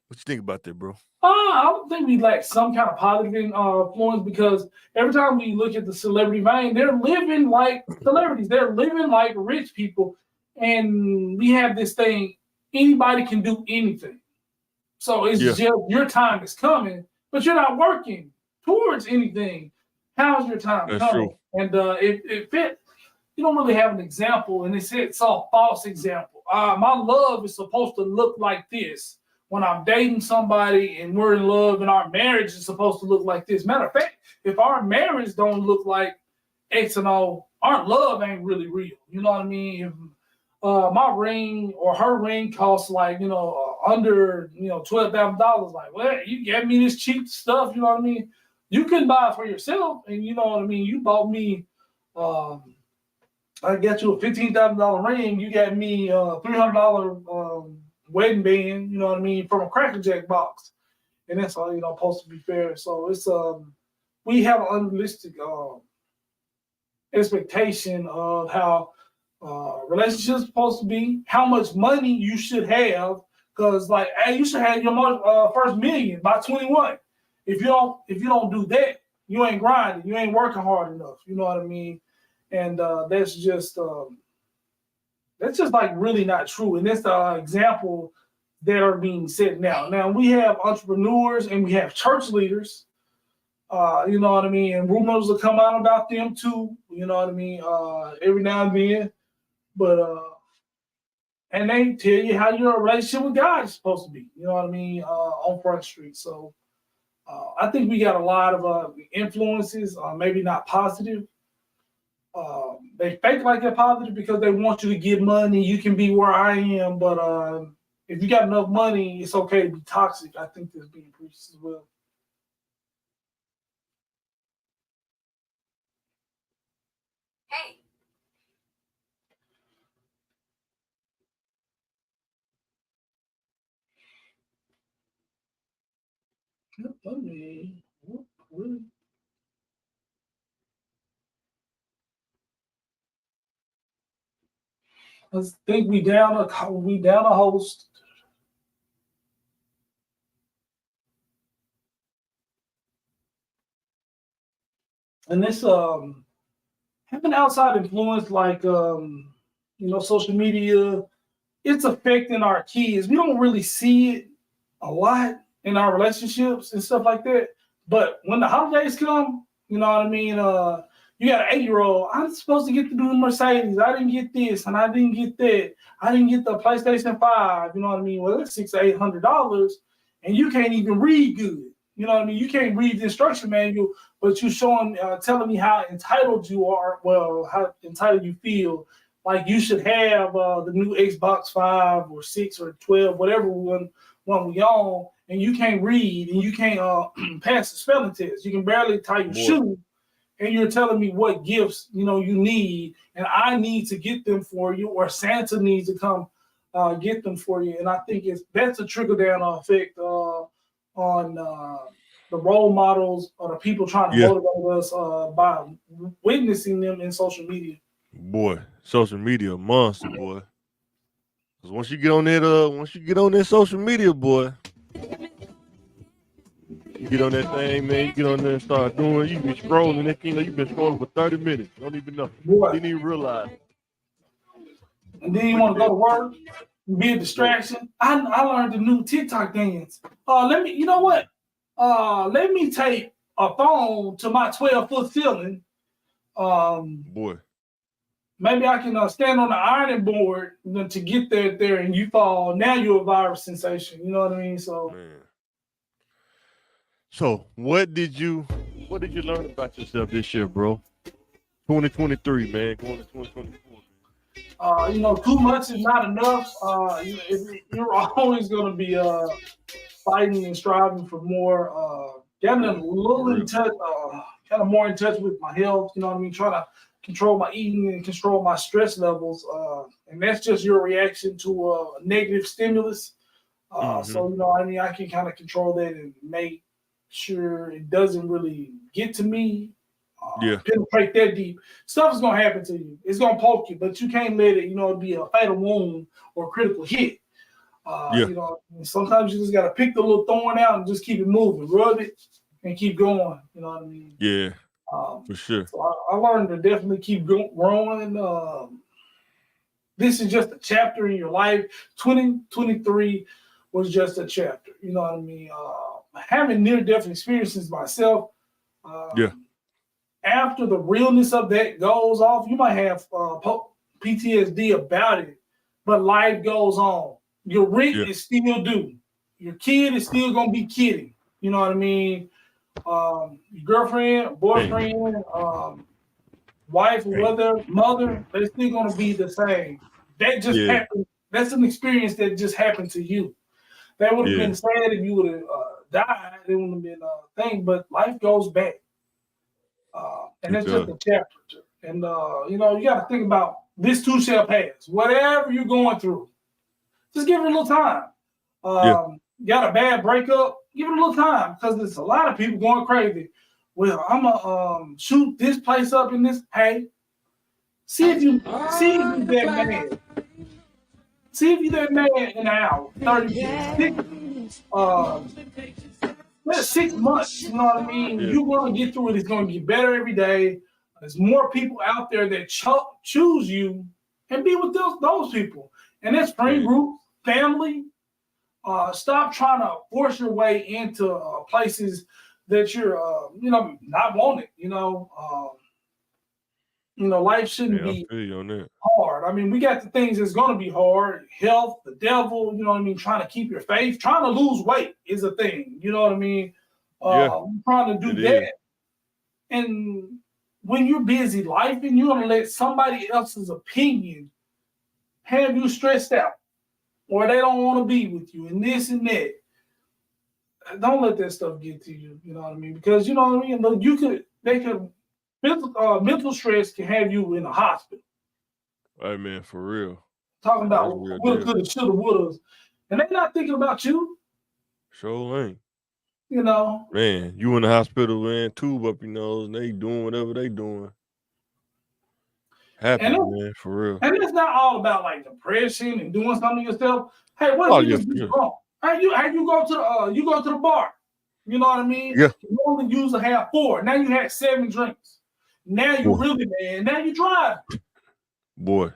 What you think about that, bro? I don't think we lack some kind of positive influence because every time we look at the celebrity vein, they're living like celebrities. They're living like rich people. And we have this thing, anybody can do anything. So it's Yeah, just your time is coming, but you're not working towards anything. How's your time that's true. coming? And if it, you don't really have an example, and it's a false example. My love is supposed to look like this. When I'm dating somebody and we're in love, and our marriage is supposed to look like this. Matter of fact, if our marriage don't look like X and O, our love ain't really real. You know what I mean? If my ring or her ring costs like under $12,000, like, well, you gave me this cheap stuff. You know what I mean? You couldn't buy it for yourself, and you know what I mean. You bought me. I got you a $15,000 ring. You got me a $300 wedding band. You know what I mean, from a Cracker Jack box, and that's all supposed to be fair. So it's we have an unrealistic expectation of how relationships supposed to be, how much money you should have, because like, hey, you should have your first million by 21. If you don't do that, you ain't grinding, you ain't working hard enough. You know what I mean? And that's just like really not true. And that's the example that are being set now. Now we have entrepreneurs and we have church leaders. You know what I mean? And rumors will come out about them too. You know what I mean? Every now and then. But and they tell you how your relationship with God is supposed to be. You know what I mean? On Front Street. So I think we got a lot of influences, maybe not positive. They fake like they're positive because they want you to get money. You can be where I am, but if you got enough money, it's okay to be toxic. I think that's being preached as well. Hey. Money. Really? I think we down a host. And this having outside influence like social media, it's affecting our kids. We don't really see it a lot, in our relationships and stuff like that. But when the holidays come, you know what I mean? You got an 8-year-old, I'm supposed to get the new Mercedes. I didn't get this and I didn't get that. I didn't get the PlayStation 5. You know what I mean? Well, that's $600-800, and you can't even read good. You know what I mean? You can't read the instruction manual, but you telling me how entitled you are. Well, how entitled you feel. Like you should have the new Xbox 5 or 6 or 12, whatever one we own, and you can't read and you can't pass the spelling test. You can barely tie your shoe, and you're telling me what gifts you need, and I need to get them for you, or Santa needs to come get them for you. And I think that's a trickle down effect on the role models or the people trying to motivate us by witnessing them in social media. Boy, social media monster, boy. Cause once you get on that social media, boy, you get on that thing, man. You get on there and start doing. You be scrolling. That thing, you've been scrolling for 30 minutes. Don't even know. Boy. Didn't even realize. And then you want to go to work, be a distraction. I learned the new TikTok dance. Let me. You know what? Let me take a phone to my 12-foot ceiling. Boy. Maybe I can stand on the ironing board to get there, and you fall. Now you're a viral sensation. You know what I mean? So, man. So what did you learn about yourself this year, bro? 2023, man. Going to 2024. Too much is not enough. You're always going to be fighting and striving for more. Getting a little in touch, kind of more in touch with my health. You know what I mean? Trying to control my eating and control my stress levels, and that's just your reaction to a negative stimulus. So I can kind of control that and make sure it doesn't really get to me. Penetrate that deep. Stuff is gonna happen to you. It's gonna poke you, but you can't let it, be a fatal wound or a critical hit. Sometimes you just gotta pick the little thorn out and just keep it moving, rub it, and keep going. You know what I mean? Yeah. For sure. So I learned to definitely keep growing. This is just a chapter in your life. 2023 was just a chapter. You know what I mean? Having near-death experiences myself. After the realness of that goes off, you might have PTSD about it, but life goes on. Your rent is still due. Your kid is still gonna be kidding. You know what I mean? Your girlfriend, boyfriend, wife, or mother, they're still gonna be the same. That just happened. That's an experience that just happened to you. That would have been sad if you would have died. It wouldn't have been a thing, but life goes back. And it's just a chapter. And you got to think about this too shall pass. Whatever you're going through, just give it a little time. Got a bad breakup, give it a little time, because there's a lot of people going crazy. Well, I'm gonna shoot this place up in this. Hey, see if you're that mad. See if you're that mad in an hour, 30 minutes. That's 6 months. You know what I mean? You're gonna get through it. It's gonna get better every day. There's more people out there that choose you, and be with those people. And that's friend group, family. Stop trying to force your way into places that you're, not wanted. Life shouldn't be hard. I mean, we got the things that's going to be hard. Health, the devil, you know what I mean? Trying to keep your faith. Trying to lose weight is a thing. You know what I mean? Trying to do that. And when you're busy life and you're going to let somebody else's opinion have you stressed out, or they don't want to be with you, and this and that, don't let that stuff get to you. You know what I mean? Because you know what I mean. Mental stress can have you in a hospital. Hey man, for real. Talking about woulda, coulda, shoulda, woulda, and they're not thinking about you. Sure ain't. Man, you in the hospital, man, tube up your nose, and they doing whatever they doing. Happy, man, for real. And it's not all about like depression and doing something to yourself. Hey, what if you just wrong? Hey, you go to the bar. You know what I mean? Yeah. You only used to have 4. Now you had 7 drinks. Now you really mad. Now you drive. Boy.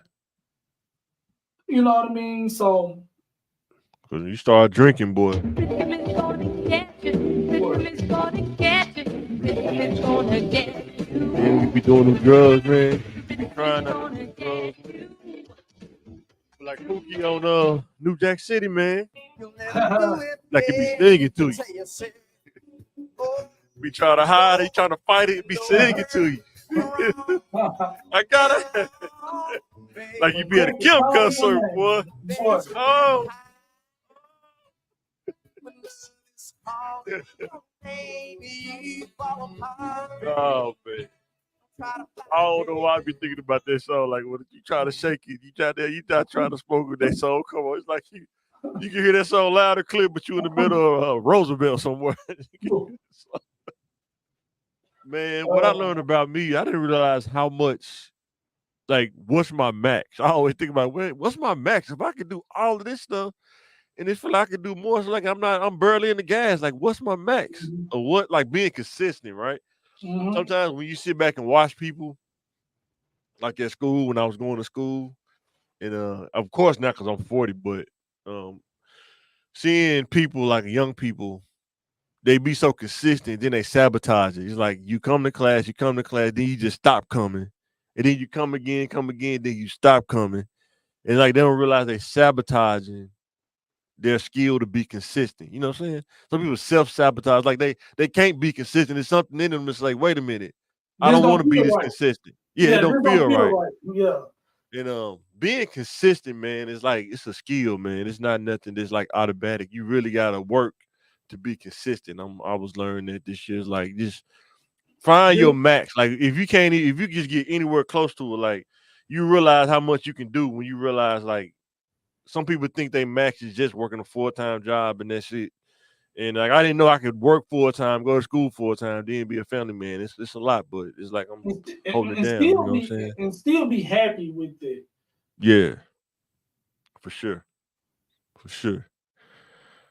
You know what I mean? So. Because you start drinking, boy. Yeah, we be doing the drugs, man. Trying not to do drugs. Like Pookie on New Jack City, man. Like it be singing to you. Be trying to hide it, trying to fight it, be singing to you. I gotta like you be at a Kim concert, boy. Oh. Oh man. I don't know why I be thinking about that song. Like, when you try to shake it, you not trying to smoke with that song. Come on, it's like you can hear that song loud or clear, but you in the middle of Roosevelt somewhere. Man, what I learned about me, I didn't realize how much. Like, what's my max? I always think about, what's my max? If I could do all of this stuff, and it feel like I could do more, it's like I'm barely in the gas. Like, what's my max? Or what? Like being consistent, right? Sometimes when you sit back and watch people, like at school when I was going to school, and of course not because I'm 40, but seeing people like young people, they be so consistent, then they sabotage it. It's like you come to class, then you just stop coming, and then you come again, then you stop coming, and like they don't realize they sabotaging their skill to be consistent. You know what I'm saying? Some people self-sabotage, like they can't be consistent. There's something in them that's like, wait a minute, I don't want to be this consistent. Yeah, it don't feel right. Yeah. And being consistent, man, is like it's a skill, man. It's not nothing that's like automatic. You really gotta work to be consistent. I was learning that this year is like just find your max. Like if you just get anywhere close to it, like you realize how much you can do when you realize like some people think they max is just working a full-time job and that's it. And like I didn't know I could work full-time, go to school full-time, then be a family man. It's a lot, but it's like I'm holding it down. You know what I'm saying? And still be happy with it. Yeah, for sure. For sure.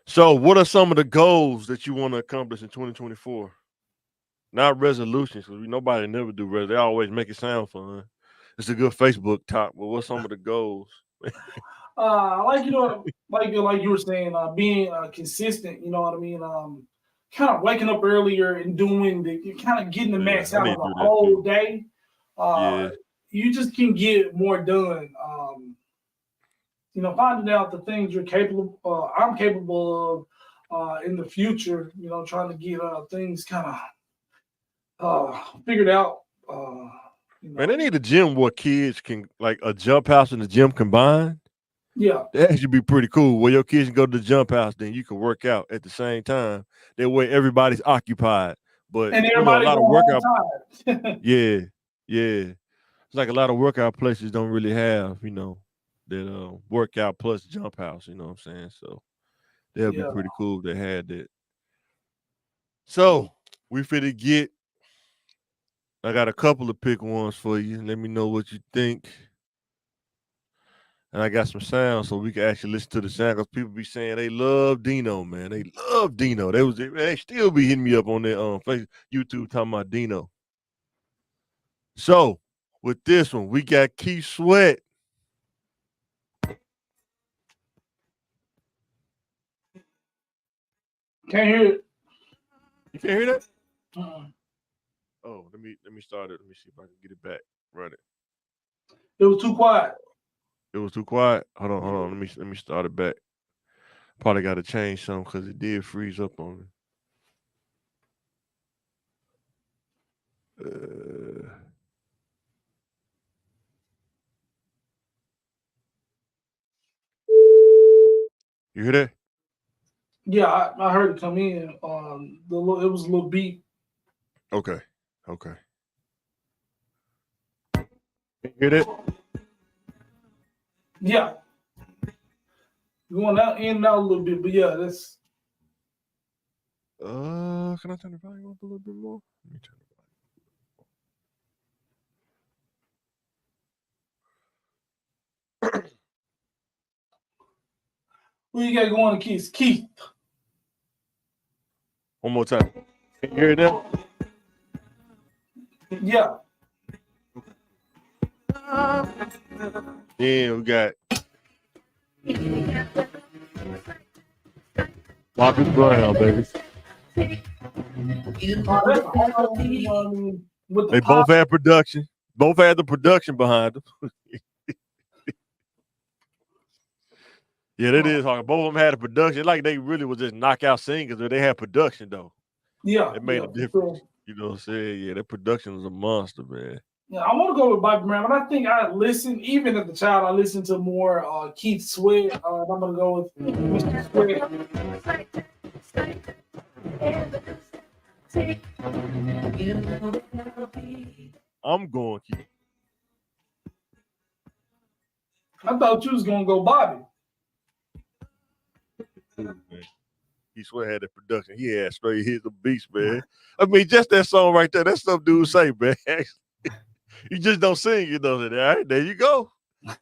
So what are some of the goals that you want to accomplish in 2024? Not resolutions, because nobody never do resolutions. They always make it sound fun. It's a good Facebook talk, but what's some of the goals? Like you were saying, being consistent. You know what I mean. Kind of waking up earlier and doing kind of getting the max out of the whole day. You just can get more done. Finding out the things you're capable, I'm capable of in the future. Trying to get things kind of figured out. Man, they need a gym where kids can like a jump house and a gym combined. Yeah, that should be pretty cool. Where your kids can go to the jump house, then you can work out at the same time. That way, everybody's occupied. But and everybody a lot of workout. yeah. It's like a lot of workout places don't really have, that workout plus jump house. You know what I'm saying? So that'd be pretty cool if they had that. So we finna get. I got a couple of pick ones for you. Let me know what you think. And I got some sound so we can actually listen to the sound because people be saying they love Dino, man. They love Dino. They still be hitting me up on their YouTube talking about Dino. So with this one, we got Keith Sweat. Can't hear it. You can't hear that? Oh, let me start it. Let me see if I can get it back. Run it. It was too quiet. It was too quiet. Hold on. Let me start it back. Probably got to change something because it did freeze up on me. You hear that? Yeah, I heard it come in. It was a little beep. Okay. You hear that? Yeah. Going out in and out a little bit, but yeah, that's. Can I turn the volume up a little bit more? Let me turn the volume. Who you got going to Keith? Keith. One more time. Can you hear it now? Yeah. Then we got Bobby Brown, baby. That's a hard, you know what I mean? With the They pop. both had production. Both had the production behind them. Yeah, that is hard. Both of them had a production. Like they really was just knockout singers, but they had production though. Yeah, It made a for difference. sure. You know what I'm saying? Yeah, that production was a monster, man. Yeah, I want to go with Bobby Brown, but I think I listened, even as a child, I listened to more Keith Sweat. I'm going to go with Mr. Sweat. I'm going Keith. I thought you was going to go Bobby. Man. He swear had that production. He had straight hits of beats, man. I mean, just that song right there. That's stuff dudes say, man. You just don't sing, you know. All right, there you go.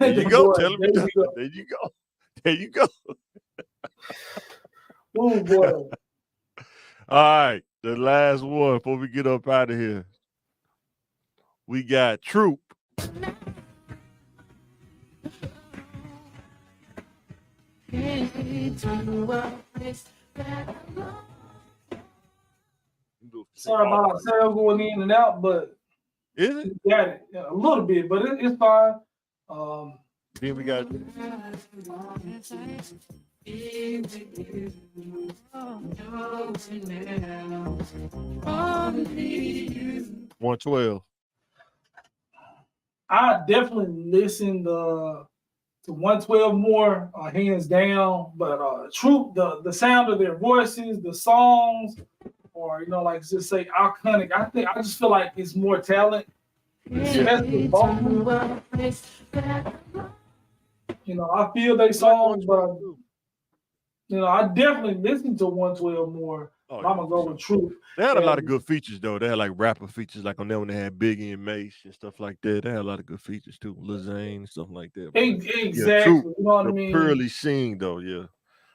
There you go. Boy, Tell him there you go. there you go. There you go. Oh, boy. All right. The last one before we get up out of here. We got Troop. Sorry about our sound going in and out, but is it? we got it. Yeah, a little bit, but it's fine. Then we got 112. I definitely listened to 112 more, hands down. But Troop, the sound of their voices, the songs, or like just say iconic. I just feel like it's more talent. Especially vocals. I feel they songs, but I definitely listen to 112 more. I'm gonna go with Troop. They had a lot of good features though. They had like rapper features, like on there when they had Biggie and Mace and stuff like that. They had a lot of good features too, Lil Zane and stuff like that. But, Exactly, Troop, you know what I mean. Purely sing though, yeah.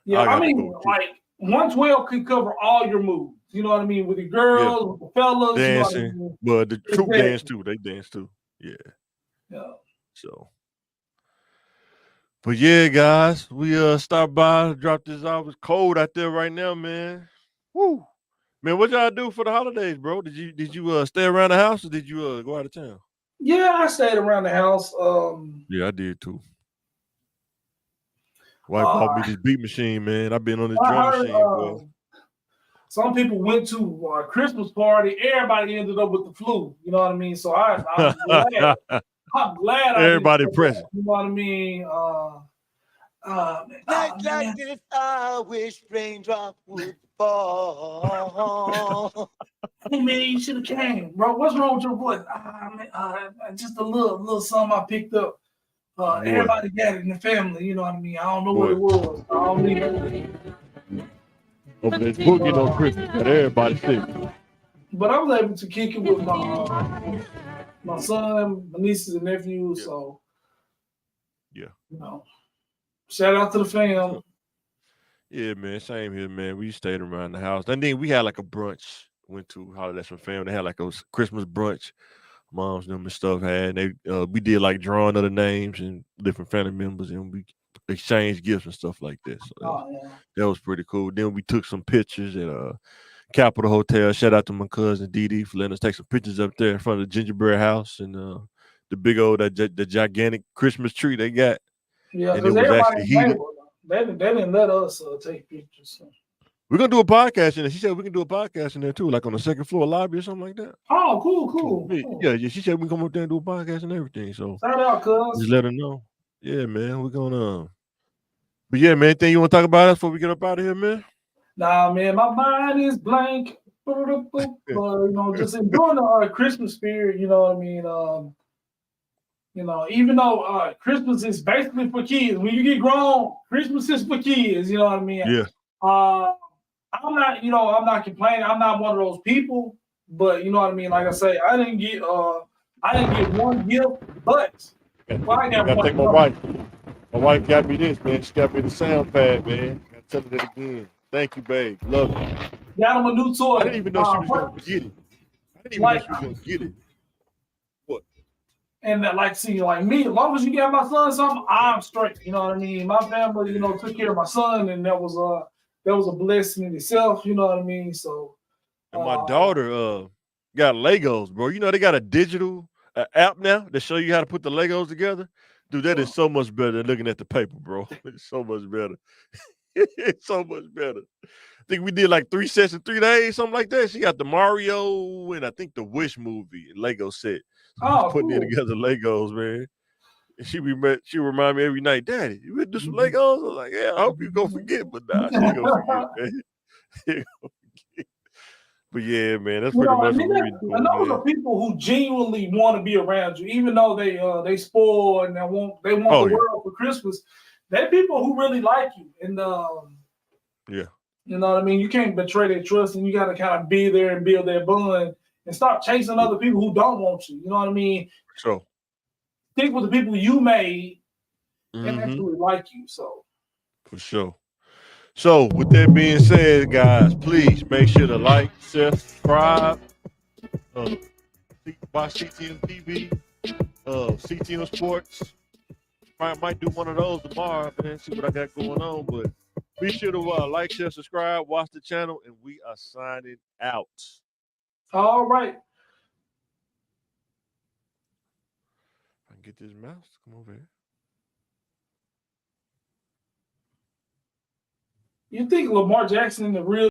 Yeah, I mean, like 112 could cover all your moves. You know what I mean, with the girls, with the fellas, dancing. You know what I mean? But the Troop dance too. They dance too. Yeah. Yeah. So. But yeah, guys, we stopped by, dropped this off. It's cold out there right now, man. Woo. Man, what y'all do for the holidays, bro? Did you stay around the house or did you go out of town? Yeah, I stayed around the house. Yeah, I did too. Wife bought me this beat machine, man. I've been on this drum machine, boy. Some people went to a Christmas party. Everybody ended up with the flu. You know what I mean? So I'm glad. I'm glad. Everybody present. You know what I mean? Like this, I wish raindrop would fall. Hey man, you should have came, bro. What's wrong with your voice? Just a little something I picked up. Everybody got it in the family. You know what I mean? I don't know what it was. I don't need it. Over this boogie on Christmas, but everybody sick. But I was able to kick it with my son, my nieces and nephews. Yeah. So shout out to the fam. Yeah, man. Same here, man. We stayed around the house. And then we had like a brunch. Went to holidays with family. They had like a Christmas brunch. Moms and stuff had. And we did like drawing of the names and different family members, and we exchanged gifts and stuff like that. So that was pretty cool. Then we took some pictures at Capitol Hotel. Shout out to my cousin Dee for letting us take some pictures up there in front of the gingerbread house and the big old the gigantic Christmas tree they got. Yeah, because everybody they didn't let us take pictures. So. We're gonna do a podcast in there. She said we can do a podcast in there too, like on the second floor lobby or something like that. Oh, cool. Yeah. She said we can come up there and do a podcast and everything. So shout out, cuz. Just let her know. Yeah, man. We're gonna. But yeah, man. Anything you want to talk about us before we get up out of here, man? Nah, man. My mind is blank. Just enjoying the Christmas spirit. You know what I mean. Even though Christmas is basically for kids. When you get grown, Christmas is for kids. You know what I mean. Yeah. I'm not complaining. I'm not one of those people, but you know what I mean. Like I say, I didn't get one gift, but I got one. Take my wife. My wife got me this, man. She got me the sound pad, man. I tell her that again. Thank you, babe. Love you. Got him a new toy. I didn't even know she was gonna get it. What? And like me, as long as you got my son something, I'm straight. You know what I mean. My family, took care of my son, and that was a blessing in itself. You know what I mean. So And my daughter got Legos, bro. You know they got a digital app now that show you how to put the Legos together. Dude, that is so much better than looking at the paper, bro. It's so much better. It's so much better. I think we did like 3 sets in 3 days, something like that. She got the Mario and I think the Wish movie Lego set. So she's putting it together Legos, man. And she remind me every night, Daddy, you would do some Legos? I was like, yeah, I hope you gonna forget, but nah, she ain't gonna forget, man. She ain't gonna forget. But yeah, man, that's pretty much what we be doing, and those man. are people who genuinely want to be around you, even though they spoil and they want the world for Christmas. They're people who really like you, and yeah, you know what I mean. You can't betray their trust, and you got to kind of be there and build their bond, and stop chasing other people who don't want you. You know what I mean? So Stick with the people you made and actually like you. So for sure. So with that being said, guys, please make sure to like, share, subscribe. Watch CTMTV, CTM Sports. Might do one of those tomorrow, man. See what I got going on. But be sure to like, share, subscribe, watch the channel, and we are signing out. all right. I can get this mouse to come over here. You think Lamar Jackson the real